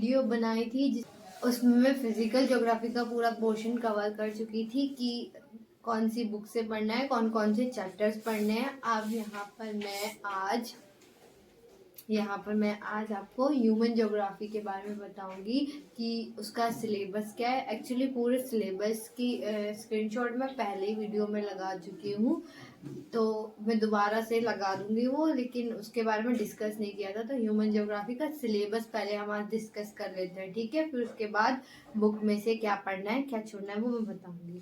Video बनाई थी उसमें मैं फिजिकल ज्योग्राफी का पूरा पोर्शन कवर कर चुकी थी कि कौन सी बुक से पढ़ना है, कौन कौन से चैप्टर्स पढ़ने हैं। अब यहाँ पर मैं आज आपको ह्यूमन ज्योग्राफी के बारे में बताऊंगी कि उसका सिलेबस क्या है। एक्चुअली पूरे सिलेबस की स्क्रीनशॉट मैं पहले वीडियो में लगा चुकी हूँ, तो मैं दोबारा से लगा दूंगी वो, लेकिन उसके बारे में डिस्कस नहीं किया था। तो ह्यूमन ज्योग्राफी का सिलेबस पहले हम आज डिस्कस कर लेते हैं, ठीक है। फिर उसके बाद बुक में से क्या पढ़ना है क्या छोड़ना है वो मैं बताऊंगी।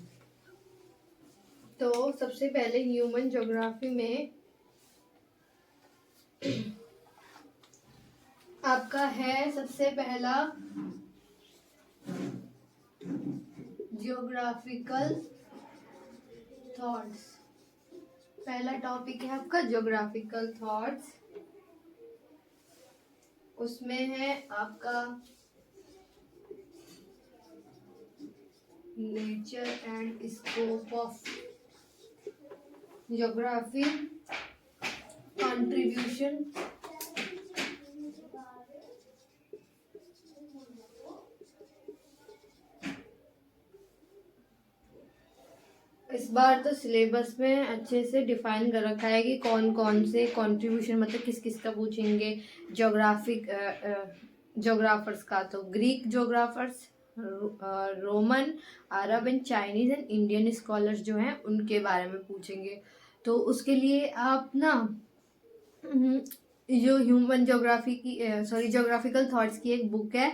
तो सबसे पहले ह्यूमन ज्योग्राफी में आपका है सबसे पहला ज्योग्राफिकल थॉट्स। पहला टॉपिक है आपका ज्योग्राफिकल थॉट्स। उसमें है आपका nature and scope of geography, contribution, इस बार तो सिलेबस में अच्छे से डिफाइन कर रखा है कि कौन कौन से कंट्रीब्यूशन, मतलब किस किस का पूछेंगे। ज्योग्राफर्स का तो Greek geographers, Roman, Arab and Chinese and Indian scholars जो हैं उनके बारे में पूछेंगे। तो उसके लिए आप ना जो ह्यूमन ज्योग्राफी की ज्योग्राफिकल थॉट्स की एक बुक है,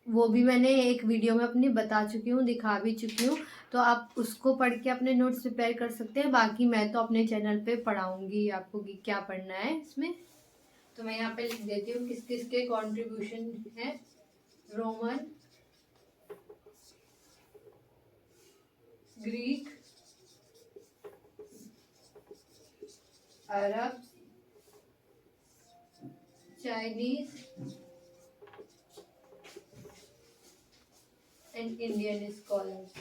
वो भी मैंने एक वीडियो में अपनी बता चुकी हूँ, दिखा भी चुकी हूँ। तो आप उसको पढ़ के अपने नोट्स प्रिपेयर कर सकते हैं। बाकी मैं तो अपने चैनल पे पढ़ाऊंगी आपको कि क्या पढ़ना है इसमें। तो मैं यहाँ पे लिख देती हूँ किस किस के कंट्रीब्यूशन है। Roman, Greek, Arab, Chinese and Indian scholars.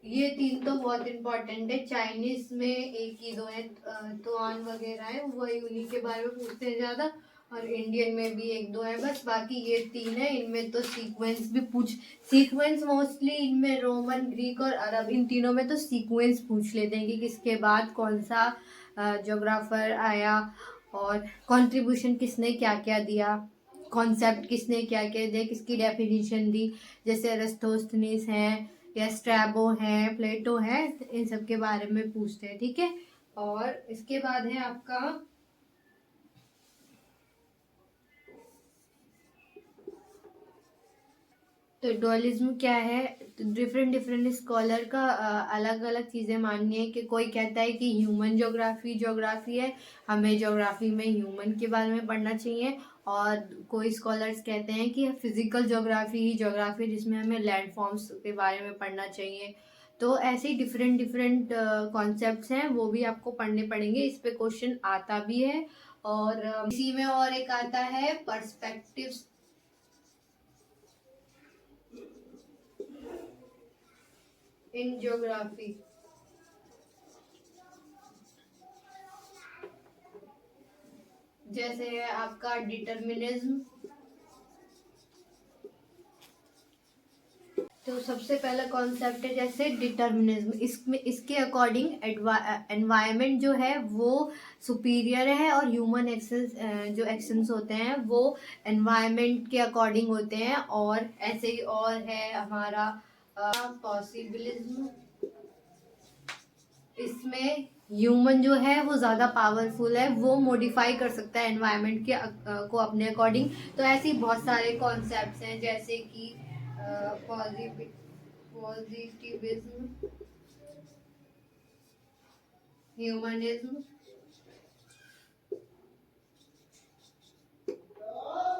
ये तीन तो बहुत इम्पोर्टेंट है। चाइनीज में एक ही दो है, तुआन वगैरह है, वही उन्हीं के बारे में पूछते हैं ज्यादा। और इंडियन में भी एक दो है बस, बाकी ये तीन है। इनमें तो सीक्वेंस मोस्टली इनमें रोमन, ग्रीक और अरब, इन तीनों में तो सीक्वेंस पूछ लेते हैं कि किसके बाद कौन सा ज्योग्राफर आया और कंट्रीब्यूशन किसने क्या क्या दिया, कॉन्सेप्ट किसने क्या क्या दिया, किसकी डेफिनेशन दी। जैसे अरिस्टोस्थनीज हैं या स्ट्रैबो है, प्लेटो है, इन सब के बारे में पूछते हैं, ठीक है। और इसके बाद है आपका तो डुअलिज्म क्या है। डिफरेंट स्कॉलर का अलग अलग चीज़ें माननी है कि कोई कहता है कि ह्यूमन ज्योग्राफी है, हमें ज्योग्राफी में ह्यूमन के बारे में पढ़ना चाहिए। और कोई स्कॉलर्स कहते हैं कि फिजिकल ज्योग्राफी ही ज्योग्राफी, जिसमें हमें लैंड फॉर्म्स के बारे में पढ़ना चाहिए। तो ऐसे ही डिफरेंट कॉन्सेप्ट्स हैं, वो भी आपको पढ़ने पड़ेंगे। इस पे क्वेश्चन आता भी है। और इसी में और एक आता है पर्सपेक्टिव्स इन ज्योग्राफी। जैसे है आपका डिटर्मिनिज्म। तो सबसे पहला कॉन्सेप्ट है जैसे डिटर्मिनिज्म। इसके अकॉर्डिंग एनवायरनमेंट जो है वो सुपीरियर है और ह्यूमन एक्शंस होते हैं वो एनवायरनमेंट के अकॉर्डिंग होते हैं। और ऐसे ही और है हमारा पॉसिबिलिज्म। इसमें ह्यूमन जो है वो ज़्यादा पावरफुल है, वो मॉडिफाई कर सकता है एनवायरनमेंट के को अपने अकॉर्डिंग। तो ऐसे ही बहुत सारे कॉन्सेप्ट्स हैं जैसे कि पॉजिटिविज्म, ह्यूमनिज्म,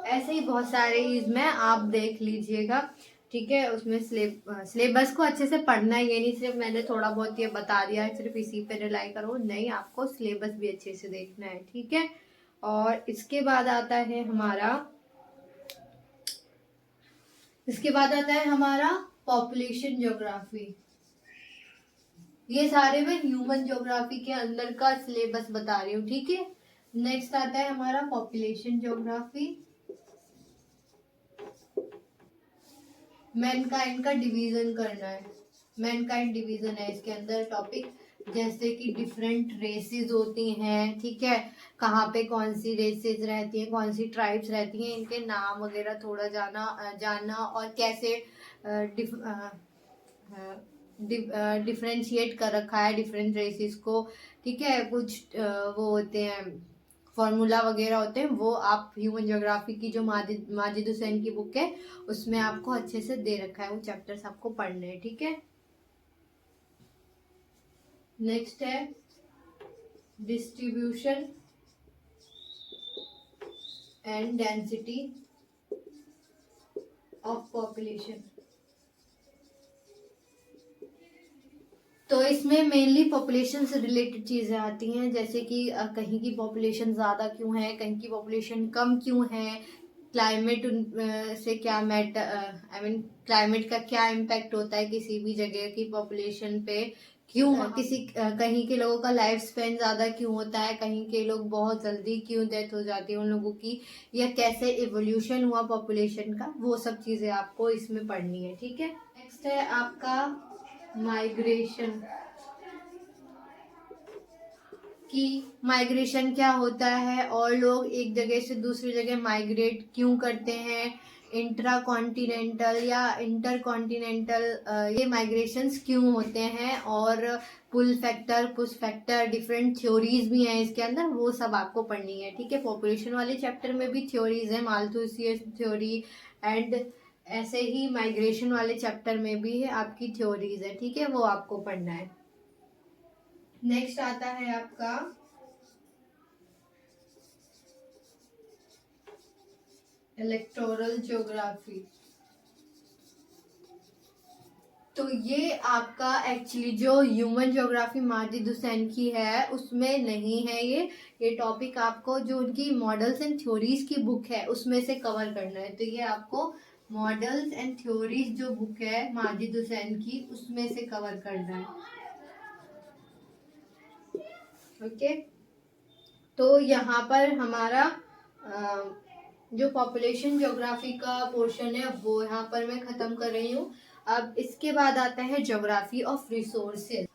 ऐसे ही बहुत सारे इसमें आप देख लीजिएगा, ठीक है। उसमें सिलेबस को अच्छे से पढ़ना है, ये नहीं सिर्फ मैंने थोड़ा बहुत ये बता दिया है सिर्फ इसी पे रिलाई करो, नहीं, आपको सिलेबस भी अच्छे से देखना है, ठीक है। और इसके बाद आता है हमारा पॉपुलेशन ज्योग्राफी। ये सारे मैं ह्यूमन ज्योग्राफी के अंदर का सिलेबस बता रही हूँ, ठीक है। नेक्स्ट आता है हमारा पॉपुलेशन ज्योग्राफी। मैनकाइंड का डिवीजन करना है, मैनकाइंड डिवीजन है इसके अंदर टॉपिक, जैसे कि डिफरेंट रेसेस होती हैं, ठीक है, कहाँ पे कौन सी रेसेस रहती हैं, कौन सी ट्राइब्स रहती हैं, इनके नाम वगैरह थोड़ा जानना और कैसे डिफरेंशिएट कर रखा है डिफरेंट रेसेस को, ठीक है। कुछ वो होते हैं फॉर्मूला वगैरह होते हैं, वो आप ह्यूमन ज्योग्राफी की जो माजिद हुसैन की बुक है उसमें आपको अच्छे से दे रखा है, वो चैप्टर्स आपको पढ़ने हैं, ठीक है। नेक्स्ट है distribution and density of population. तो इसमें मेनली पॉपुलेशन से रिलेटेड चीज़ें आती हैं, जैसे कि कहीं की पॉपुलेशन ज़्यादा क्यों है, कहीं की पॉपुलेशन कम क्यों है, क्लाइमेट से क्या क्लाइमेट का क्या इम्पैक्ट होता है किसी भी जगह की पॉपुलेशन पे, क्यों कहीं के लोगों का लाइफ स्पेन ज़्यादा क्यों होता है, कहीं के लोग बहुत जल्दी क्यों डेथ हो जाती है उन लोगों की, या कैसे इवोल्यूशन हुआ पॉपुलेशन का, वो सब चीज़ें आपको इसमें पढ़नी है, ठीक है। नेक्स्ट है आपका माइग्रेशन, कि माइग्रेशन क्या होता है और लोग एक जगह से दूसरी जगह माइग्रेट क्यों करते हैं, इंट्रा कॉन्टिनेंटल या इंटर कॉन्टिनेंटल ये माइग्रेशंस क्यों होते हैं, और pull factor push factor different theories भी हैं इसके अंदर, वो सब आपको पढ़नी है, ठीक है। पॉपुलेशन वाले चैप्टर में भी थ्योरीज है, माल्थुसियस थ्योरी, एंड ऐसे ही माइग्रेशन वाले चैप्टर में भी है आपकी थ्योरीज है, ठीक है, वो आपको पढ़ना है। नेक्स्ट आता है आपका इलेक्टोरल ज्योग्राफी। तो ये आपका एक्चुअली जो ह्यूमन ज्योग्राफी माजिद हुसैन की है उसमें नहीं है, ये टॉपिक आपको जो उनकी मॉडल्स एंड थ्योरीज की बुक है उसमें से कवर करना है। तो ये आपको मॉडल्स एंड थ्योरीज जो बुक है माजिद हुसैन की उसमें से कवर करना है, ओके। तो यहाँ पर हमारा जो पॉपुलेशन ज्योग्राफी का पोर्शन है वो यहाँ पर मैं खत्म कर रही हूँ। अब इसके बाद आता है ज्योग्राफी ऑफ रिसोर्सेज।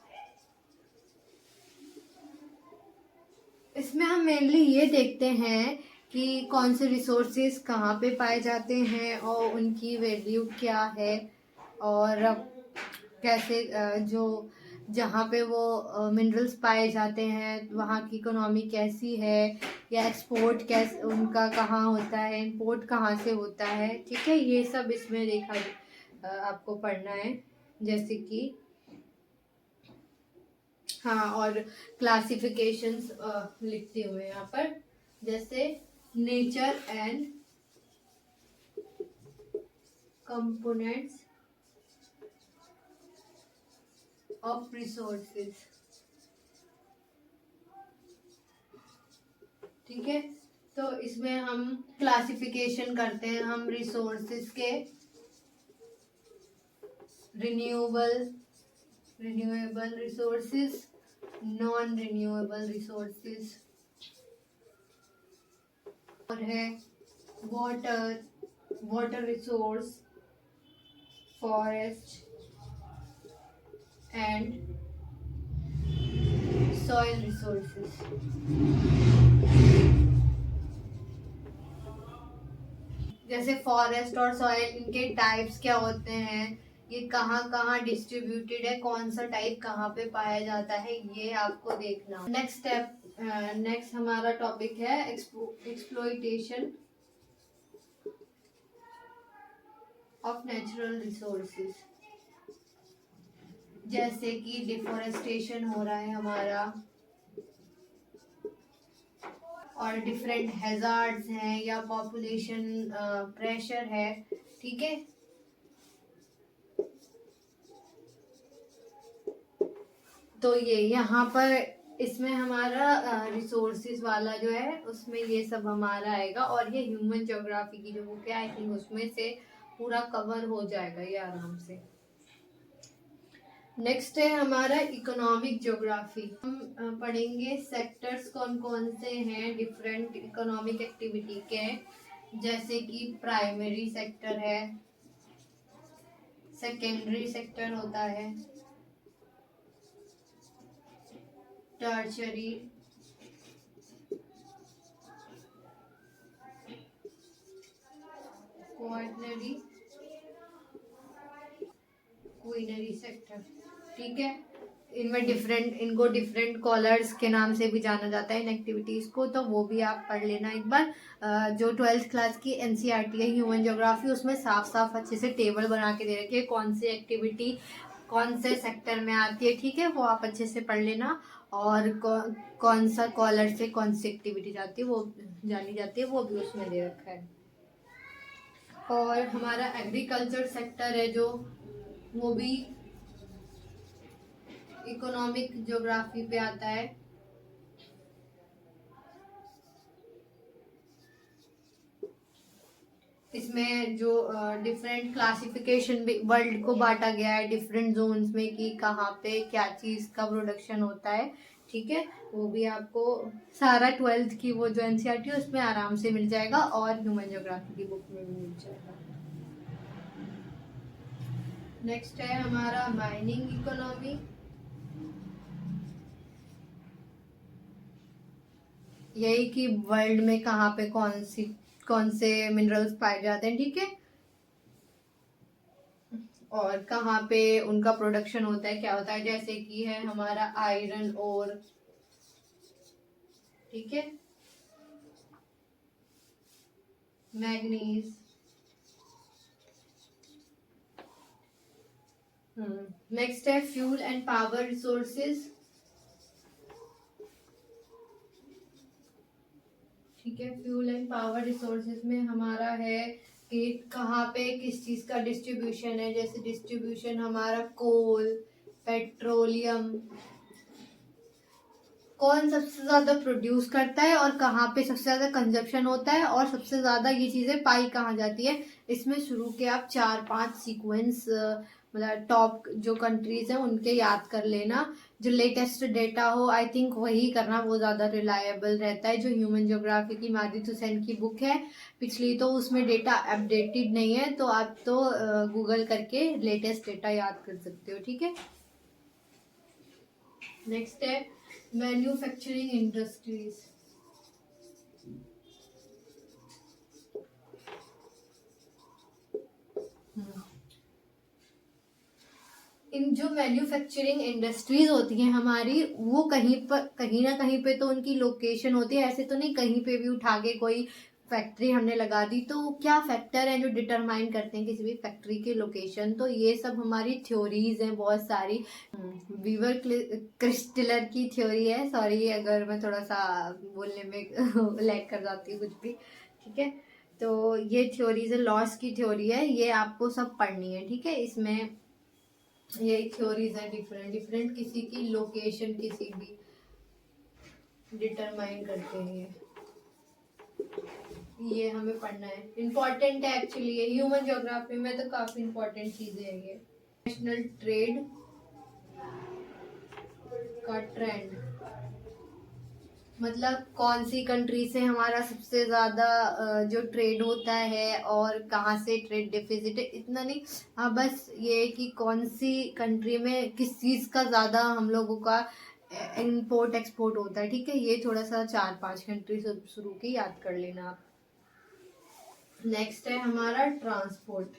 इसमें हम मेनली ये देखते हैं कि कौन से रिसोर्सेज कहाँ पे पाए जाते हैं और उनकी वैल्यू क्या है, और कैसे जो जहाँ पे वो मिनरल्स पाए जाते हैं वहाँ की इकोनॉमी कैसी है, या एक्सपोर्ट कैसे उनका कहाँ होता है, इंपोर्ट कहाँ से होता है, ठीक है। ये सब इसमें देखा आपको पढ़ना है, जैसे कि हाँ, और क्लासिफिकेशंस लिखते हुए यहाँ पर, जैसे nature and components of resources, ठीक है। तो इसमें हम क्लासिफिकेशन करते हैं हम रिसोर्सेज के, renewable resources, non renewable resources, और है water resource, forest and soil resources. जैसे फॉरेस्ट और सॉइल, इनके टाइप्स क्या होते हैं, ये कहाँ कहाँ डिस्ट्रीब्यूटेड है, कौन सा टाइप कहाँ पे पाया जाता है, ये आपको देखना। नेक्स्ट हमारा टॉपिक है एक्सप्लॉइटेशन ऑफ नेचुरल रिसोर्सेज, जैसे कि डिफोरेस्टेशन हो रहा है हमारा, और डिफरेंट हैजार्ड्स हैं या पॉपुलेशन प्रेशर है, ठीक है। तो ये यहाँ पर इसमें हमारा रिसोर्सेज वाला जो है उसमें ये सब हमारा आएगा, और ये ह्यूमन ज्योग्राफी की जो बुक है आई थिंक उसमें से पूरा कवर हो जाएगा ये आराम से। नेक्स्ट है हमारा इकोनॉमिक ज्योग्राफी। हम पढ़ेंगे सेक्टर्स कौन कौन से हैं डिफरेंट इकोनॉमिक एक्टिविटी के, जैसे कि प्राइमरी सेक्टर है, सेकेंडरी सेक्टर होता है, टर्शरी, क्वार्टनरी, क्वीनरी सेक्टर। ठीक है, इनको डिफरेंट कॉलर्स के नाम से भी जाना जाता है इन एक्टिविटीज को, तो वो भी आप पढ़ लेना एक बार। जो 12th क्लास की एनसीईआरटी है ह्यूमन ज्योग्राफी, उसमें साफ साफ अच्छे से टेबल बना के दे रखी है कौन सी एक्टिविटी कौन से सेक्टर में आती है। ठीक है, वो आप अच्छे से पढ़ लेना। और कौन सा कॉलर से कौन सी एक्टिविटी जाती है वो जानी जाती है, वो भी उसमें दे रखा है। और हमारा एग्रीकल्चर सेक्टर है जो, वो भी इकोनॉमिक ज्योग्राफी पे आता है। इसमें जो डिफरेंट क्लासिफिकेशन भी वर्ल्ड को बांटा गया है डिफरेंट जोन्स में कि कहाँ पे क्या चीज का प्रोडक्शन होता है। ठीक है, वो भी आपको सारा 12th की वो जो एनसीईआरटी है उसमें आराम से मिल जाएगा, और ह्यूमन ज्योग्राफी की बुक में भी मिल जाएगा। नेक्स्ट है हमारा माइनिंग इकोनॉमी। यही कि वर्ल्ड में कहाँ पे कौन से मिनरल्स पाए जाते हैं। ठीक है, और कहाँ पे उनका प्रोडक्शन होता है, क्या होता है, जैसे कि है हमारा आयरन ओर। ठीक है, मैग्नीज। नेक्स्ट है फ्यूल एंड पावर रिसोर्सेज। ठीक है, फ्यूल एंड पावर रिसोर्सेज में हमारा है कि कहाँ पे किस चीज का डिस्ट्रीब्यूशन है, जैसे डिस्ट्रीब्यूशन हमारा कोल, पेट्रोलियम, कौन सबसे ज्यादा प्रोड्यूस करता है और कहाँ पे सबसे ज्यादा कंजप्शन होता है, और सबसे ज्यादा ये चीजें पाई कहाँ जाती है। इसमें शुरू के आप 4-5 सीक्वेंस, मतलब टॉप जो कंट्रीज हैं उनके याद कर लेना। जो लेटेस्ट डेटा हो आई थिंक वही करना, वो ज्यादा रिलायबल रहता है। जो ह्यूमन ज्योग्राफी की माजिद हुसैन की बुक है पिछली, तो उसमें डेटा अपडेटेड नहीं है, तो आप तो गूगल करके लेटेस्ट डेटा याद कर सकते हो। ठीक है, नेक्स्ट है मैन्युफैक्चरिंग इंडस्ट्रीज। इन जो मैन्युफैक्चरिंग इंडस्ट्रीज होती हैं हमारी, वो कहीं ना कहीं पे तो उनकी लोकेशन होती है। ऐसे तो नहीं कहीं पे भी उठा के कोई फैक्ट्री हमने लगा दी। तो क्या फैक्टर है जो डिटरमाइन करते हैं किसी भी फैक्ट्री की लोकेशन, तो ये सब हमारी थ्योरीज हैं बहुत सारी। वीवर क्रिस्टलर की थ्योरी है, सॉरी अगर मैं थोड़ा सा बोलने में लैग कर जाती हूँ कुछ भी। ठीक है, तो ये थ्योरीज है, लॉस की थ्योरी है, ये आपको सब पढ़नी है। ठीक है, इसमें ये थ्योरीज है डिफरेंट डिफरेंट, किसी की लोकेशन किसी भी डिटरमाइन करते हैं। ये हमें पढ़ना है, इम्पोर्टेंट है एक्चुअली। ये ह्यूमन ज्योग्राफी में तो काफी इम्पोर्टेंट चीजें है ये। नेशनल ट्रेड का ट्रेंड, मतलब कौन सी कंट्री से हमारा सबसे ज्यादा जो ट्रेड होता है और कहाँ से ट्रेड डेफिसिट है, इतना नहीं। हाँ, बस ये कि कौन सी कंट्री में किस चीज का ज्यादा हम लोगों का इंपोर्ट एक्सपोर्ट होता है। ठीक है, ये थोड़ा सा 4-5 कंट्री शुरू की याद कर लेना आप। नेक्स्ट है हमारा ट्रांसपोर्ट।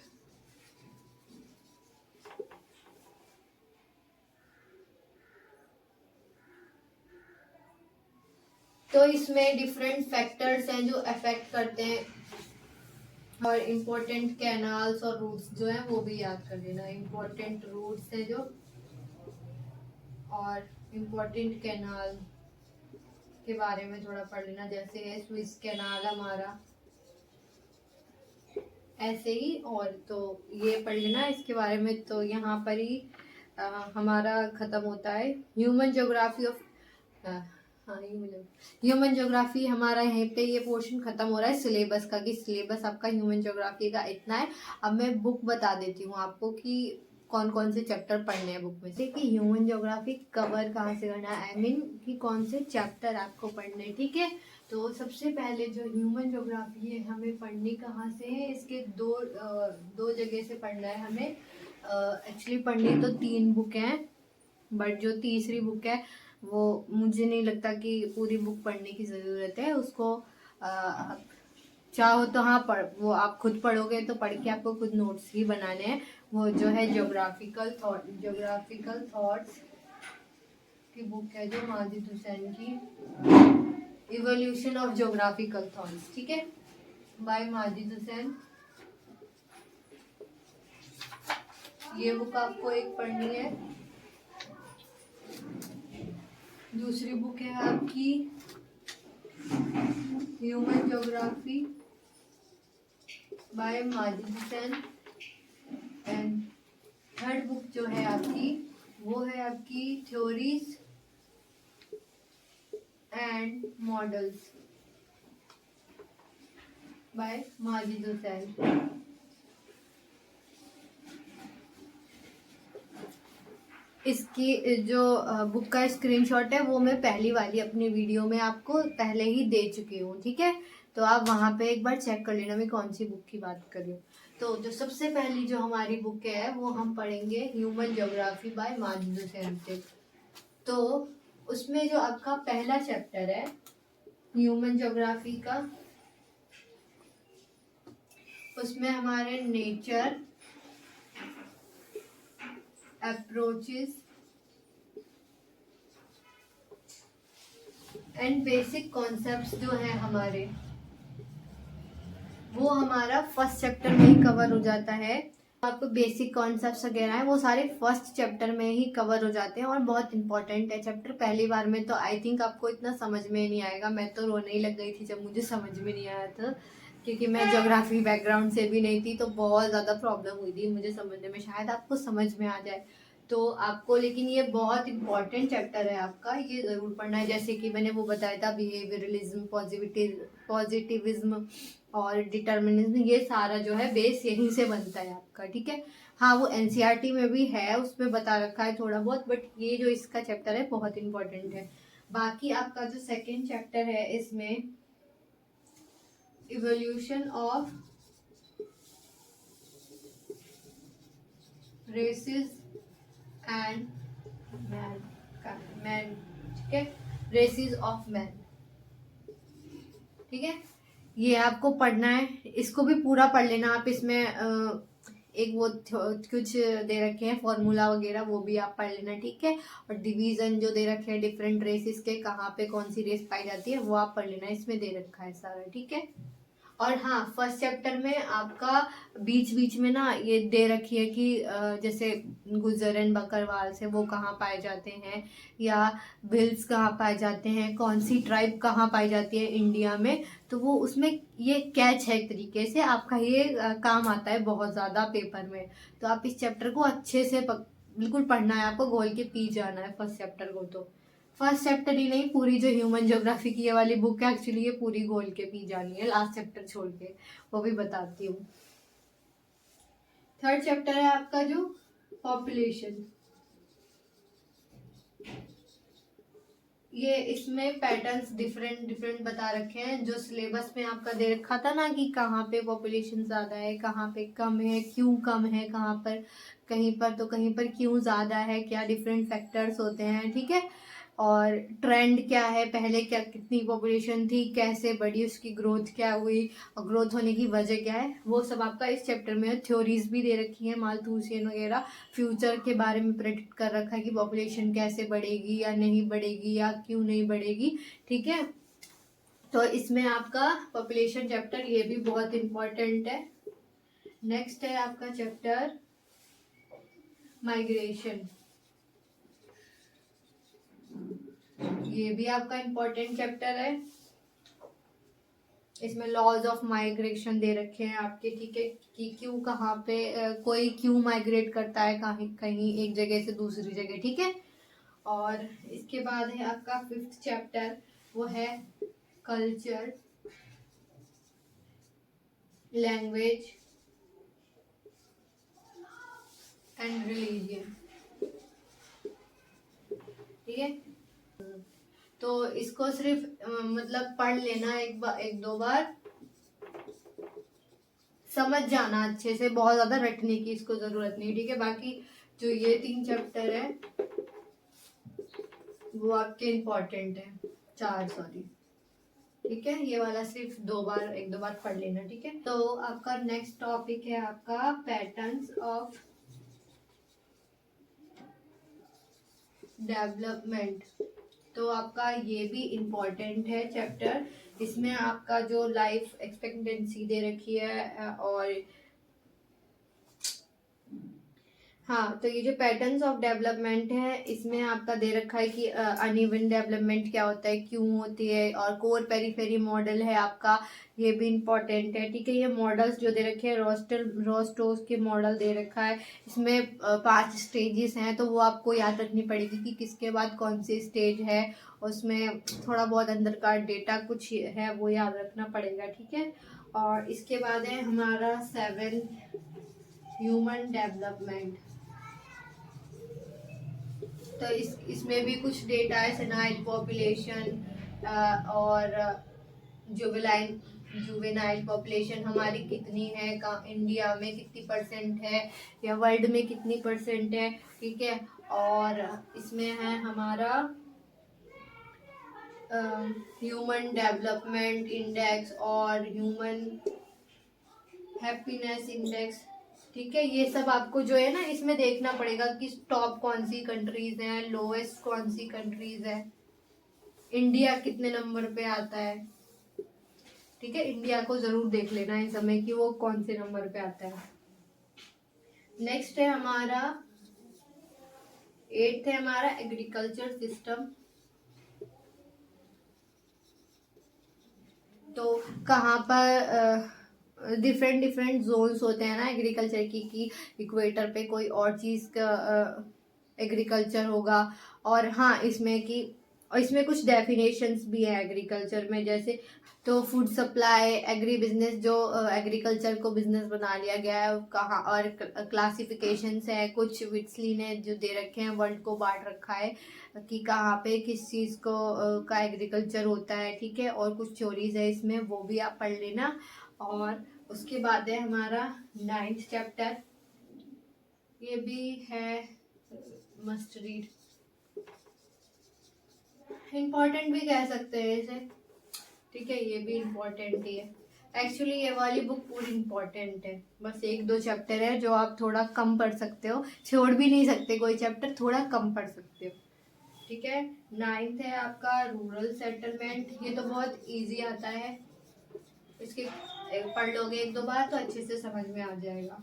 तो इसमें डिफरेंट फैक्टर्स हैं जो अफेक्ट करते हैं, और इम्पोर्टेंट कैनाल्स और रूट्स जो हैं वो भी याद कर लेना। इम्पोर्टेंट रूट्स है जो, और इम्पोर्टेंट कैनाल के बारे में थोड़ा पढ़ लेना, जैसे है स्विस कैनाल हमारा, ऐसे ही। और तो ये पढ़ लेना इसके बारे में। तो यहाँ पर ही हमारा खत्म होता है ह्यूमन ज्योग्राफी ऑफ, हाँ ह्यूमन ज्योग्राफी हमारा यहीं पे ये पोर्शन खत्म हो रहा है सिलेबस का, कि सिलेबस आपका ह्यूमन ज्योग्राफी का इतना है। अब मैं बुक बता देती हूँ आपको कि कौन कौन से चैप्टर पढ़ने हैं बुक में से, कि ह्यूमन ज्योग्राफी कवर कहाँ से करना है, आई मीन कि कौन से चैप्टर आपको पढ़ने हैं, ठीक है। तो सबसे पहले जो ह्यूमन ज्योग्राफी है हमें पढ़नी कहाँ से है, इसके दो जगह से पढ़ना है हमें। एक्चुअली पढ़नी तो 3 बुक हैं, बट जो तीसरी बुक है वो मुझे नहीं लगता कि पूरी बुक पढ़ने की ज़रूरत है उसको। आप चाहो तो हाँ पढ़, वो आप खुद पढ़ोगे तो पढ़ के आपको खुद नोट्स ही बनाने हैं। वो जो है ज्योग्राफिकल थॉट्स की बुक है जो माजिद हुसैन की, इवोल्यूशन ऑफ ज्योग्राफिकल थॉट्स, ठीक है, बाय माजिद हुसैन। ये बुक आपको एक पढ़नी है। दूसरी बुक है आपकी human geography by Majid Hussain. And third book जो है आपकी वो है आपकी theories and models by Majid Hussain. इसकी जो बुक का स्क्रीनशॉट है वो मैं पहली वाली अपनी वीडियो में आपको पहले ही दे चुकी हूँ, ठीक है। तो आप वहाँ पे एक बार चेक कर लेना मैं कौन सी बुक की बात कर रही हूँ। तो जो सबसे पहली जो हमारी बुक है वो हम पढ़ेंगे human geography by Majid Hussain से। तो उसमें जो आपका पहला चैप्टर है ह्यूमन ज्योग्राफी का, उसमें हमारे nature, approaches and basic concepts जो है हमारे, वो हमारा फर्स्ट चैप्टर में ही कवर हो जाता है। आपको बेसिक कॉन्सेप्ट्स वगैरह है वो सारे फर्स्ट चैप्टर में ही कवर हो जाते हैं और बहुत इंपॉर्टेंट है चैप्टर। पहली बार में तो आई थिंक आपको इतना समझ में नहीं आएगा, मैं तो रोने ही लग गई थी जब मुझे समझ में नहीं आया था, क्योंकि मैं ज्योग्राफी बैकग्राउंड से भी नहीं थी, तो बहुत ज़्यादा प्रॉब्लम हुई थी मुझे समझने में। शायद आपको समझ में आ जाए तो आपको, लेकिन ये बहुत इंपॉर्टेंट चैप्टर है आपका, ये ज़रूर पढ़ना है। जैसे कि मैंने वो बताया था बिहेवियरलिज्म, पॉजिटिविज्म और डिटर्मिनिज्म, ये सारा जो है बेस यहीं से बनता है आपका, ठीक है। हाँ वो एनसीईआरटी में भी है, उसमें बता रखा है थोड़ा बहुत, बट ये जो इसका चैप्टर है बहुत इंपॉर्टेंट है। बाकी आपका जो सेकंड चैप्टर है इसमें evolution of races and man, ठीक है, रेसेस ऑफ मैन, ठीक है। ये आपको पढ़ना है, इसको भी पूरा पढ़ लेना आप। इसमें एक वो कुछ दे रखे हैं फॉर्मूला वगैरह, वो भी आप पढ़ लेना, ठीक है। और डिवीजन जो दे रखे हैं डिफरेंट रेसेस के, कहाँ पे कौन सी रेस पाई जाती है, वो आप पढ़ लेना, इसमें दे रखा है सारा, ठीक है। और हाँ फर्स्ट चैप्टर में आपका बीच बीच में ना ये दे रखी है कि जैसे गुजर एंड बकरवाल से वो कहाँ पाए जाते हैं, या भिल्स कहाँ पाए जाते हैं, कौन सी ट्राइब कहाँ पाई जाती है इंडिया में, तो वो उसमें ये कैच है एक तरीके से आपका, ये काम आता है बहुत ज़्यादा पेपर में। तो आप इस चैप्टर को अच्छे से बिल्कुल पढ़ना है आपको, घोल के पी जाना है फर्स्ट चैप्टर को। तो फर्स्ट चैप्टर ही नहीं, पूरी जो ह्यूमन ज्योग्राफी की ये वाली बुक है एक्चुअली ये पूरी घोल के पी जानी है, लास्ट चैप्टर छोड़ के, वो भी बताती हूँ। थर्ड चैप्टर है आपका जो पॉपुलेशन, ये इसमें पैटर्न्स डिफरेंट डिफरेंट बता रखे हैं, जो सिलेबस में आपका दे रखा था ना कि कहाँ पे पॉपुलेशन ज़्यादा है, कहाँ पे कम है, क्यों कम है, कहाँ पर कहीं पर तो कहीं पर क्यों ज़्यादा है, क्या डिफरेंट फैक्टर्स होते हैं, ठीक है। और ट्रेंड क्या है, पहले क्या कितनी पॉपुलेशन थी, कैसे बढ़ी, उसकी ग्रोथ क्या हुई और ग्रोथ होने की वजह क्या है, वो सब आपका इस चैप्टर में। थ्योरीज भी दे रखी है, माल्थूसियन वगैरह फ्यूचर के बारे में प्रेडिक्ट कर रखा है कि पॉपुलेशन कैसे बढ़ेगी या नहीं बढ़ेगी या क्यों नहीं बढ़ेगी, ठीक है। तो इसमें आपका पॉपुलेशन चैप्टर ये भी बहुत इंपॉर्टेंट है। नेक्स्ट है आपका चैप्टर माइग्रेशन, ये भी आपका इम्पोर्टेंट चैप्टर है। इसमें लॉज ऑफ माइग्रेशन दे रखे हैं आपके, ठीक है, कि क्यों कहाँ पे कोई क्यों माइग्रेट करता है कहीं कहीं एक जगह से दूसरी जगह, ठीक है। और इसके बाद है आपका फिफ्थ चैप्टर, वो है कल्चर, लैंग्वेज एंड रिलीजियन। ठीक है, तो इसको सिर्फ मतलब पढ़ लेना एक दो बार, समझ जाना अच्छे से, बहुत ज्यादा रटने की इसको जरूरत नहीं। ठीक है, बाकी जो ये 3 चैप्टर है वो आपके इम्पोर्टेंट है, 4 सॉरी। ठीक है, ये वाला सिर्फ एक दो बार पढ़ लेना। ठीक है, तो आपका नेक्स्ट टॉपिक है आपका पैटर्न्स ऑफ डेवलपमेंट। तो आपका ये भी इम्पोर्टेंट है चैप्टर। इसमें आपका जो लाइफ एक्सपेक्टेंसी दे रखी है और हाँ, तो ये जो पैटर्न्स ऑफ डेवलपमेंट है इसमें आपका दे रखा है कि अनइवन डेवलपमेंट क्या होता है, क्यों होती है, और कोर पेरीफेरी मॉडल है आपका, ये भी इम्पोर्टेंट है। ठीक है, ये मॉडल्स जो दे रखे हैं रोस्टोस के मॉडल दे रखा है। इसमें 5 स्टेजेस हैं, तो वो आपको याद रखनी पड़ेगी कि किसके बाद कौन सी स्टेज है। उसमें थोड़ा बहुत अंदर का डेटा कुछ है वो याद रखना पड़ेगा। ठीक है, और इसके बाद है हमारा 7 ह्यूमन डेवलपमेंट। तो इसमें भी कुछ डेटा है, सेनाइल पॉपुलेशन और जुवेनाइल पॉपुलेशन हमारी कितनी है, इंडिया में कितनी % है या वर्ल्ड में कितनी % है। ठीक है, और इसमें है हमारा ह्यूमन डेवलपमेंट इंडेक्स और ह्यूमन हैप्पीनेस इंडेक्स। ठीक है, ये सब आपको जो है ना इसमें देखना पड़ेगा कि टॉप कौन सी कंट्रीज हैं, लोएस्ट कौन सी कंट्रीज है, इंडिया कितने नंबर पे आता है। ठीक है, इंडिया को जरूर देख लेना इस समय कि वो कौन से नंबर पे आता है। नेक्स्ट है हमारा 8th है हमारा एग्रीकल्चर सिस्टम। तो कहाँ पर डिफरेंट जोन्स होते हैं ना एग्रीकल्चर की, कि इक्वेटर पे कोई और चीज़ का एग्रीकल्चर होगा। और हाँ, इसमें कुछ डेफिनेशंस भी है एग्रीकल्चर में, जैसे तो फूड सप्लाई, एग्री बिजनेस, जो एग्रीकल्चर को बिजनेस बना लिया गया है कहाँ, और क्लासिफिकेशंस है कुछ विट्सली ने जो दे रखे हैं, वर्ल्ड को बांट रखा है कि कहाँ पे किस चीज़ को का एग्रीकल्चर होता है। ठीक है, और कुछ थ्योरीज है इसमें, वो भी आप पढ़ लेना। और उसके बाद है हमारा 9th चैप्टर, ये भी है मस्ट रीड, इम्पोर्टेंट भी कह सकते हैं इसे। ठीक है, ये भी इम्पोर्टेंट ही है। एक्चुअली ये वाली बुक पूरी इम्पोर्टेंट है, बस 1-2 चैप्टर है जो आप थोड़ा कम पढ़ सकते हो, छोड़ भी नहीं सकते कोई चैप्टर, थोड़ा कम पढ़ सकते हो। ठीक है, 9th है आपका रूरल सेटलमेंट। ये तो बहुत इजी आता है, इसके पढ़ लोगे 1-2 बार तो अच्छे से समझ में आ जाएगा।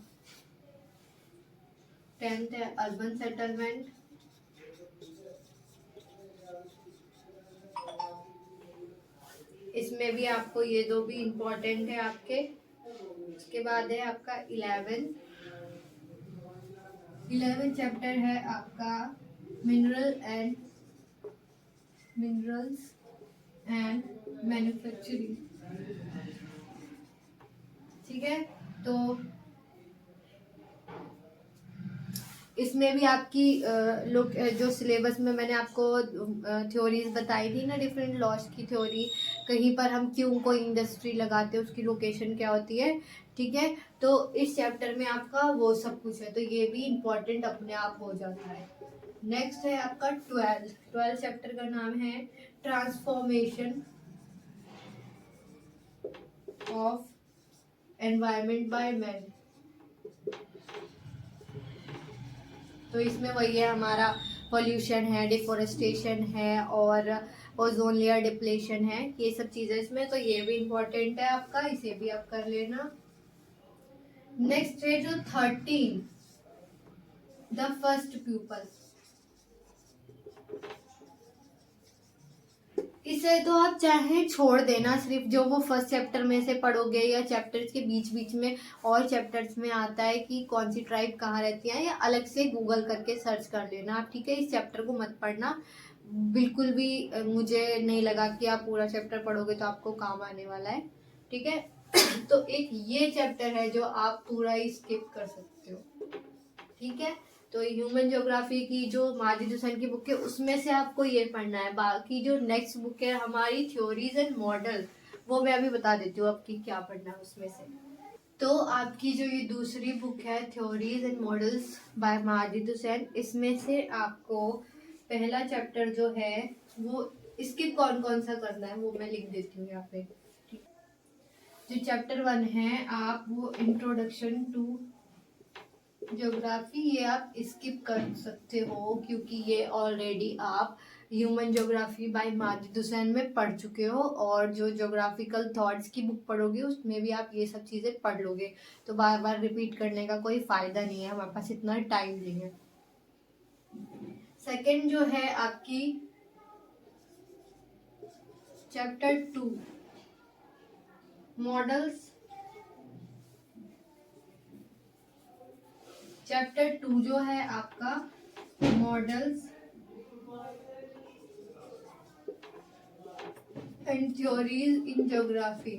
10th है अर्बन सेटलमेंट। इसमें भी आपको ये 2 भी इम्पोर्टेंट है आपके। उसके बाद है आपका 11 चैप्टर है आपका मिनरल्स एंड मैन्युफैक्चरिंग। ठीक है, तो इसमें भी आपकी लोग जो सिलेबस में मैंने आपको थ्योरीज बताई थी ना, डिफरेंट लॉज की थ्योरी, कहीं पर हम क्यों कोई इंडस्ट्री लगाते हैं उसकी लोकेशन क्या होती है। ठीक है, तो इस चैप्टर में आपका वो सब कुछ है, तो ये भी इम्पोर्टेंट अपने आप हो जाता है। नेक्स्ट है आपका 12 चैप्टर का नाम है transformation of environment by man. तो इसमें वही है हमारा, पोल्यूशन है, डिफोरेस्टेशन है और ओजोन लेयर डिप्लेशन है, ये सब चीज़ें इसमें, तो ये भी इम्पोर्टेंट है आपका, इसे भी आप कर लेना। नेक्स्ट है जो 13 द फर्स्ट प्यूपल। इसे तो आप चाहे छोड़ देना, सिर्फ जो वो फर्स्ट चैप्टर में से पढ़ोगे या चैप्टर्स के बीच बीच में और चैप्टर्स में आता है कि कौन सी ट्राइब कहाँ रहती है, या अलग से गूगल करके सर्च कर लेना आप। ठीक है, इस चैप्टर को मत पढ़ना बिल्कुल भी, मुझे नहीं लगा कि आप पूरा चैप्टर पढ़ोगे तो आपको काम आने वाला है। ठीक है, तो एक ये चैप्टर है जो आप पूरा ही स्किप कर सकते हो। ठीक है, तो ह्यूमन ज्योग्राफी की जो माजिद हुसैन की बुक है उसमें से आपको ये पढ़ना है। बाकी जो नेक्स्ट बुक है हमारी थ्योरीज एंड मॉडल, वो मैं अभी बता देती हूँ आपकी क्या पढ़ना है उसमें से। तो आपकी जो ये दूसरी बुक है theories and models by Majid Hussain, इसमें से आपको पहला चैप्टर जो है वो इसके कौन कौन सा करना है वो मैं लिख देती हूँ यहाँ पे। जो चैप्टर 1 है आप वो इंट्रोडक्शन टू ज्योग्राफी, ये आप स्किप कर सकते हो क्योंकि ये ऑलरेडी आप human geography by Majid Hussain में पढ़ चुके हो, और जो ज्योग्राफिकल थॉट्स की बुक पढ़ोगे उसमें भी आप ये सब चीज़ें पढ़ लोगे, तो बार बार रिपीट करने का कोई फ़ायदा नहीं है, हमारे पास इतना टाइम नहीं है। सेकंड जो है आपकी चैप्टर 2 मॉडल्स, चैप्टर 2 जो है आपका models and theories in geography,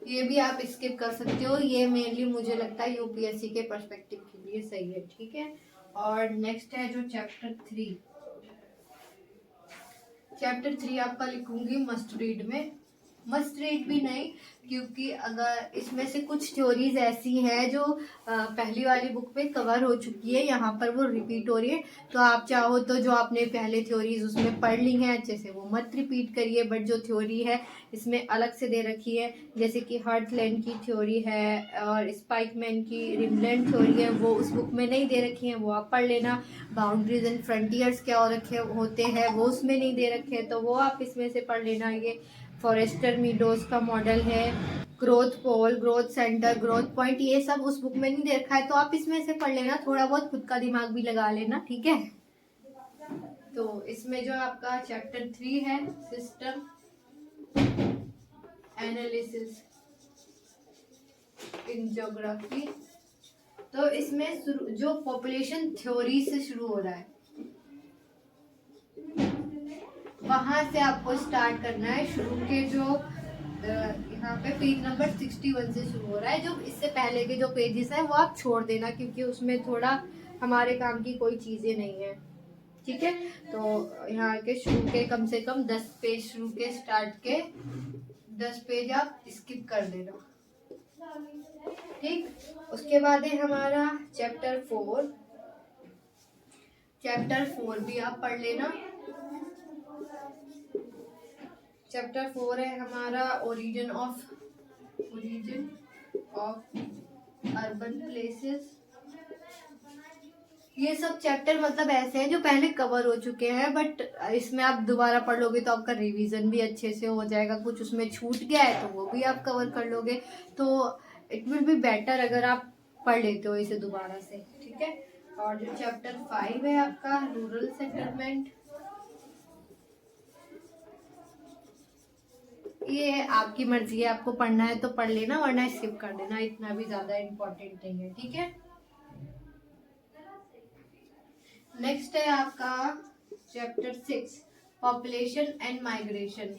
ये भी आप स्किप कर सकते हो, ये मेनली मुझे लगता है यूपीएससी के पर्सपेक्टिव के लिए सही है, ठीक है। और नेक्स्ट है जो चैप्टर 3, चैप्टर 3 आपका लिखूंगी मस्ट रीड में, मस्ट रीड भी नहीं क्योंकि अगर इसमें से कुछ थ्योरीज ऐसी हैं जो पहली वाली बुक में कवर हो चुकी है, यहाँ पर वो रिपीट हो रही है, तो आप चाहो तो जो आपने पहले थ्योरीज उसमें पढ़ ली हैं अच्छे से वो मत रिपीट करिए, बट जो थ्योरी है इसमें अलग से दे रखी है, जैसे कि हर्टलैंड की थ्योरी है और स्पाइकमैन की रिमलैंड थ्योरी है, वो उस बुक में नहीं दे रखी है, वो आप पढ़ लेना। बाउंड्रीज एंड फ्रंटियर्स क्या हो रखे होते हैं वो उसमें नहीं दे रखे हैं, तो वो आप इसमें से पढ़ लेना। ये फॉरेस्टर मीडोज का मॉडल है, ग्रोथ पोल, ग्रोथ सेंटर, ग्रोथ पॉइंट, ये सब उस बुक में नहीं दे रखा है, तो आप इसमें से पढ़ लेना, थोड़ा बहुत खुद का दिमाग भी लगा लेना, ठीक है। तो इसमें जो आपका चैप्टर 3 है सिस्टम एनालिसिस इन ज्योग्राफी, तो इसमें जो पॉपुलेशन थ्योरी से शुरू हो रहा है वहां से आपको स्टार्ट करना है, शुरू के जो यहाँ पे पेज नंबर 61 से शुरू हो रहा है, जो इससे पहले के जो पेजेस है वो आप छोड़ देना क्योंकि उसमें थोड़ा हमारे काम की कोई चीजें नहीं है, ठीक है। तो यहाँ के शुरू के कम से कम 10 पेज, शुरू के स्टार्ट के 10 पेज आप स्किप कर देना, ठीक। उसके बाद है हमारा चैप्टर 4, चैप्टर 4 भी आप पढ़ लेना। चैप्टर 4 है हमारा ओरिजिन ऑफ अर्बन प्लेसेस, ये सब चैप्टर मतलब ऐसे हैं जो पहले कवर हो चुके हैं, बट इसमें आप दोबारा पढ़ लोगे तो आपका रिवीजन भी अच्छे से हो जाएगा, कुछ उसमें छूट गया है तो वो भी आप कवर कर लोगे, तो इट विल बी बेटर अगर आप पढ़ लेते हो इसे दोबारा से, ठीक है। और जो चैप्टर 5 है आपका रूरल सेटलमेंट, ये आपकी मर्जी है, आपको पढ़ना है तो पढ़ लेना वरना स्किप कर देना, इतना भी ज्यादा इम्पोर्टेंट नहीं है, ठीक है। नेक्स्ट है आपका चैप्टर 6 पॉपुलेशन एंड माइग्रेशन,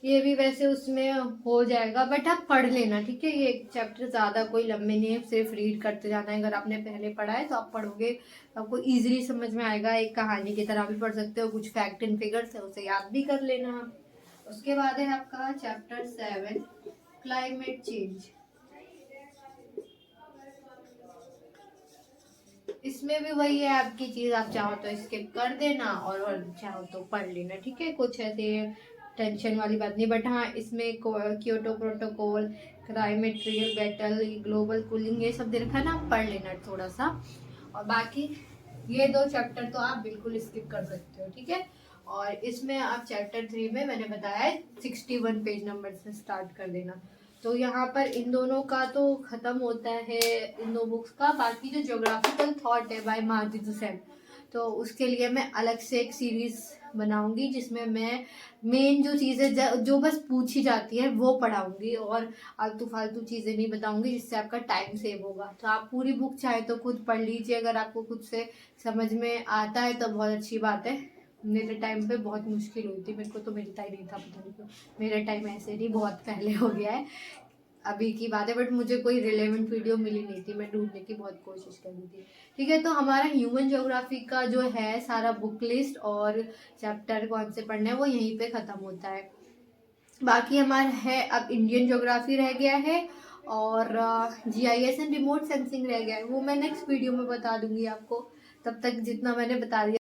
ये भी वैसे उसमें हो जाएगा बट आप पढ़ लेना, ठीक है। ये चैप्टर ज्यादा कोई लंबे नहीं है, सिर्फ रीड करते जाना है, अगर आपने पहले पढ़ा है तो आप पढ़ोगे तो आपको इजीली समझ में आएगा, एक कहानी की तरह भी पढ़ सकते हो, कुछ फैक्ट एंड फिगर्स है उसे याद भी कर लेना। उसके बाद है आपका चैप्टर 7 क्लाइमेट चेंज, इसमें भी वही है आपकी चीज, आप चाहो तो स्किप कर देना और चाहो तो पढ़ लेना, ठीक है, कुछ ऐसे टेंशन वाली बात नहीं, बट हाँ इसमें Kyoto protocol, climate real battle, global cooling, ये सब दे रखा है ना, पढ़ लेना थोड़ा सा। और बाकी ये 2 चैप्टर तो आप बिल्कुल स्किप कर सकते हो, ठीक है। और इसमें आप चैप्टर 3 में मैंने बताया है 61 पेज नंबर से स्टार्ट कर देना, तो यहाँ पर इन दोनों का तो खत्म होता है, इन 2 बुक्स का। बाकी जो ज्योग्राफिकल थॉट है बाय माजिद हुसैन, तो उसके लिए मैं अलग से एक सीरीज बनाऊंगी जिसमें मैं मेन जो चीज़ें जो बस पूछी जाती है वो पढ़ाऊंगी और आलतू फालतू चीज़ें नहीं बताऊंगी, जिससे आपका टाइम सेव होगा। तो आप पूरी बुक चाहे तो खुद पढ़ लीजिए, अगर आपको खुद से समझ में आता है तो बहुत अच्छी बात है। मेरे टाइम पे बहुत मुश्किल हुई थी, मेरे को तो मिलता ही नहीं था, पता नहीं क्यों, मेरा टाइम ऐसे नहीं बहुत पहले हो गया है, अभी की बात है, बट मुझे कोई रिलेवेंट वीडियो मिली नहीं थी, मैं ढूंढने की बहुत कोशिश करी थी। ठीक है, तो हमारा ह्यूमन ज्योग्राफी का जो है सारा बुक लिस्ट और चैप्टर कौन से पढ़ने हैं वो यहीं पे ख़त्म होता है। बाकी हमारा है अब इंडियन ज्योग्राफी रह गया है और GIS एंड रिमोट सेंसिंग रह गया है, वो मैं नेक्स्ट वीडियो में बता दूंगी आपको। तब तक जितना मैंने बता दिया